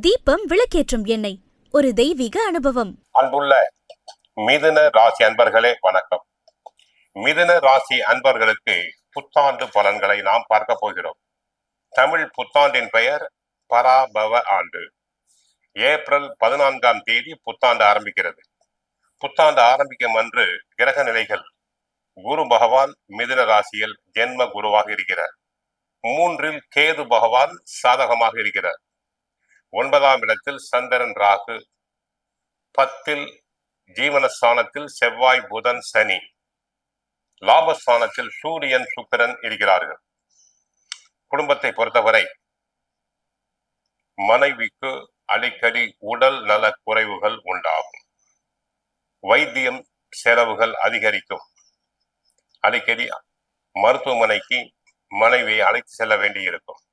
தீபம் விளக்கேற்றும் எண்ணெய், ஒரு தெய்வீக அனுபவம். அன்புள்ள மிதுன ராசி அன்பர்களே வணக்கம். மிதுன ராசி அன்பர்களுக்கு புத்தாண்டு பலன்களை நாம் பார்க்க போகிறோம். தமிழ் புத்தாண்டின் பெயர் பராபவ ஆண்டு. ஏப்ரல் 14 புத்தாண்டு ஆரம்பிக்கிறது. புத்தாண்டு ஆரம்பிக்கும் அன்று கிரக நிலைகள்: குரு பகவான் மிதுன ராசியில் ஜென்ம குருவாக இருக்கிறார். 3 கேது பகவான் சாதகமாக இருக்கிறார். 9ஆம் இடத்தில் சந்திரன் ராகு, 10 ஜீவனஸ்தானத்தில் செவ்வாய் புதன் சனி, லாபஸ்தானத்தில் சூரியன் சுக்கிரன் இருக்கிறார்கள். குடும்பத்தை பொறுத்தவரை மனைவிக்கு அடிக்கடி உடல் நல குறைவுகள் உண்டாகும். வைத்தியம் செலவுகள் அதிகரிக்கும். அடிக்கடி மருத்துவமனைக்கு மனைவியை அழைத்து செல்ல வேண்டியிருக்கும்.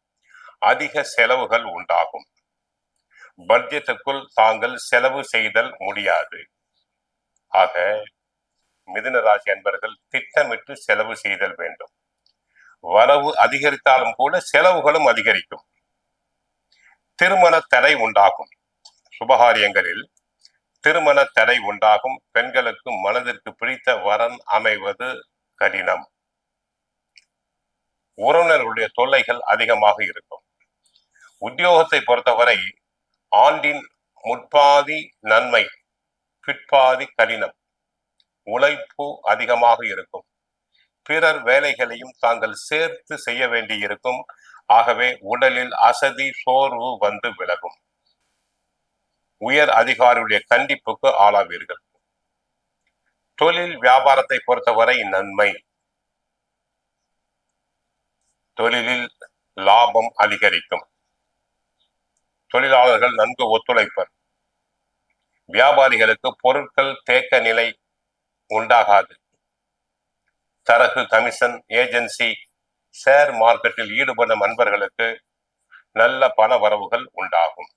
அதிக செலவுகள் உண்டாகும். பட்ஜெட்டுக்குள் தாங்கள் செலவு செய்தல் முடியாது. ஆக மிதுன ராசி அன்பர்கள் திட்டமிட்டு செலவு செய்தல் வேண்டும். வரவு அதிகரித்தாலும் கூட செலவுகளும் அதிகரிக்கும். திருமண தடை உண்டாகும். சுபகாரியங்களில் திருமண தடை உண்டாகும். பெண்களுக்கு மனதிற்கு பிடித்த வரன் அமைவது கடினம். உறவினர்களுடைய தொல்லைகள் அதிகமாக இருக்கும். உத்தியோகத்தை பொறுத்தவரை ஆண்டின் முற்பாதி நன்மை, பிற்பாதி கடினம். உழைப்பு அதிகமாக இருக்கும். பிறர் வேலைகளையும் தாங்கள் சேர்த்து செய்ய வேண்டியிருக்கும். ஆகவே உடலில் அசதி, சோர்வு வந்து விலகும். உயர் அதிகாரியுடைய கண்டிப்புக்கு ஆளாவீர்கள். தொழில் வியாபாரத்தை பொறுத்தவரை நன்மை. தொழிலில் லாபம் அதிகரிக்கும். தொழிலாளர்கள் நன்கு ஒத்துழைப்பர். வியாபாரிகளுக்கு பொருட்கள் தேக்க நிலை உண்டாகாது. சரக்கு, கமிஷன், ஏஜென்சி, ஷேர் மார்க்கெட்டில் ஈடுபடும் அன்பர்களுக்கு நல்ல பண வரவுகள் உண்டாகும்.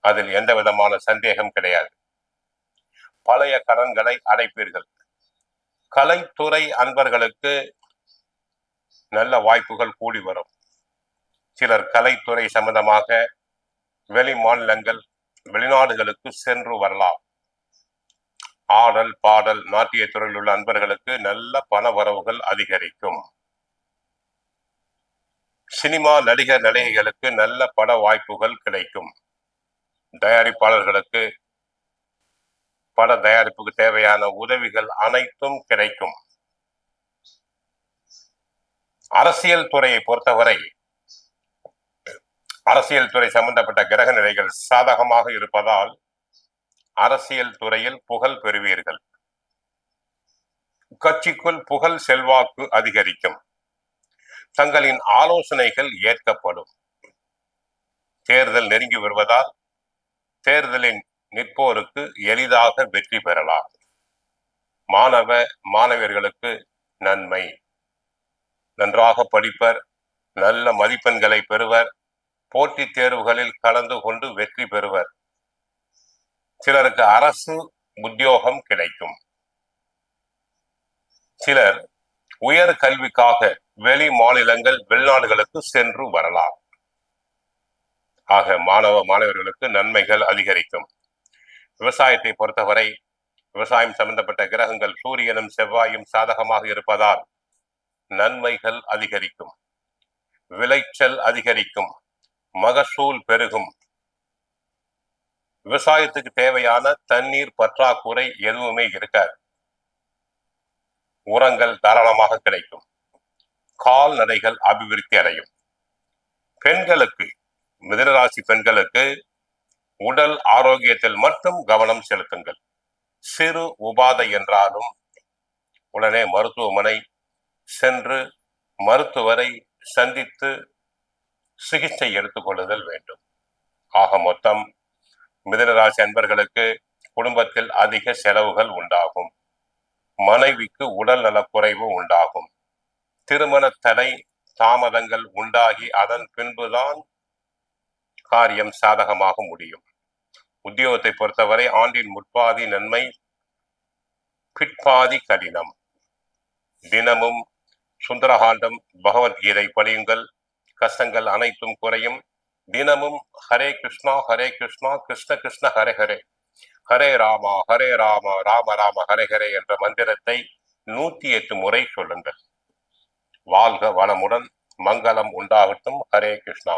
அதில் எந்த விதமான சந்தேகம் கிடையாது. பழைய கடன்களை அடைப்பீர்கள். கலைத்துறை அன்பர்களுக்கு நல்ல வாய்ப்புகள் கூடி வரும். சிலர் கலைத்துறை சம்பந்தமாக வெளி மாநிலங்கள், வெளிநாடுகளுக்கு சென்று வரலாம். ஆடல், பாடல், நாட்டிய துறையில் உள்ள அன்பர்களுக்கு நல்ல பண வரவுகள் அதிகரிக்கும். சினிமா நடிகர், நடிகைகளுக்கு நல்ல பட வாய்ப்புகள் கிடைக்கும். தயாரிப்பாளர்களுக்கு பட தயாரிப்புக்கு தேவையான உதவிகள் அனைத்தும் கிடைக்கும். அரசியல் துறையை பொறுத்தவரை அரசியல் துறை சம்பந்தப்பட்ட கிரக நிலைகள் சாதகமாக இருப்பதால் அரசியல் துறையில் புகழ் பெறுவீர்கள். கட்சிக்குள் புகழ், செல்வாக்கு அதிகரிக்கும். தங்களின் ஆலோசனைகள் ஏற்கப்படும். தேர்தல் நெருங்கி வருவதால் தேர்தலில் நிற்போருக்கு எளிதாக வெற்றி பெறலாம். மாணவ மாணவியர்களுக்கு நன்மை. நன்றாக படிப்பர், நல்ல மதிப்பெண்களை பெறுவர். போட்டித் தேர்வுகளில் கலந்து கொண்டு வெற்றி பெறுவர். சிலருக்கு அரசு உத்தியோகம் கிடைக்கும். சிலர் உயர் கல்விக்காக வெளி மாநிலங்கள், வெளிநாடுகளுக்கு சென்று வரலாம். ஆக மாணவ மாணவர்களுக்கு நன்மைகள் அதிகரிக்கும். விவசாயத்தை பொறுத்தவரை விவசாயம் சம்பந்தப்பட்ட கிரகங்கள் சூரியனும் செவ்வாயும் சாதகமாக இருப்பதால் நன்மைகள் அதிகரிக்கும். விளைச்சல் அதிகரிக்கும். மகசூல் பெருகும். விவசாயத்துக்கு தேவையான தண்ணீர் பற்றாக்குறை எதுவுமே இருக்காது. உரங்கள் தாராளமாக கிடைக்கும். கால்நடைகள் அபிவிருத்தி அடையும். பெண்களுக்கு, மிதுனராசி பெண்களுக்கு உடல் ஆரோக்கியத்தில் மட்டும் கவனம் செலுத்துங்கள். சிறு உபாதை என்றாலும் உடனே மருத்துவமனை சென்று மருத்துவரை சந்தித்து சிகிச்சை எடுத்துக்கொள்ளுதல் வேண்டும். ஆக மொத்தம் மிதுனராசி அன்பர்களுக்கு குடும்பத்தில் அதிக செலவுகள் உண்டாகும். மனைவிக்கு உடல் நலக்குறைவு உண்டாகும். திருமண தடை தாமதங்கள் உண்டாகி அதன் பின்புதான் காரியம் சாதகமாக முடியும். உத்தியோகத்தை பொறுத்தவரை ஆண்டின் முற்பாதி நன்மை, பிற்பாதி கடினம். தினமும் சுந்தரகாண்டம், பகவத்கீதை படியுங்கள். கஷ்டங்கள் அனைத்தும் குறையும். தினமும் ஹரே கிருஷ்ணா கிருஷ்ண கிருஷ்ண ஹரே ஹரே, ஹரே ராமா ராம ராம ஹரே ஹரே என்ற மந்திரத்தை 108 முறை சொல்லுங்கள். வாழ்க வளமுடன், மங்களம் உண்டாகட்டும். ஹரே கிருஷ்ணா.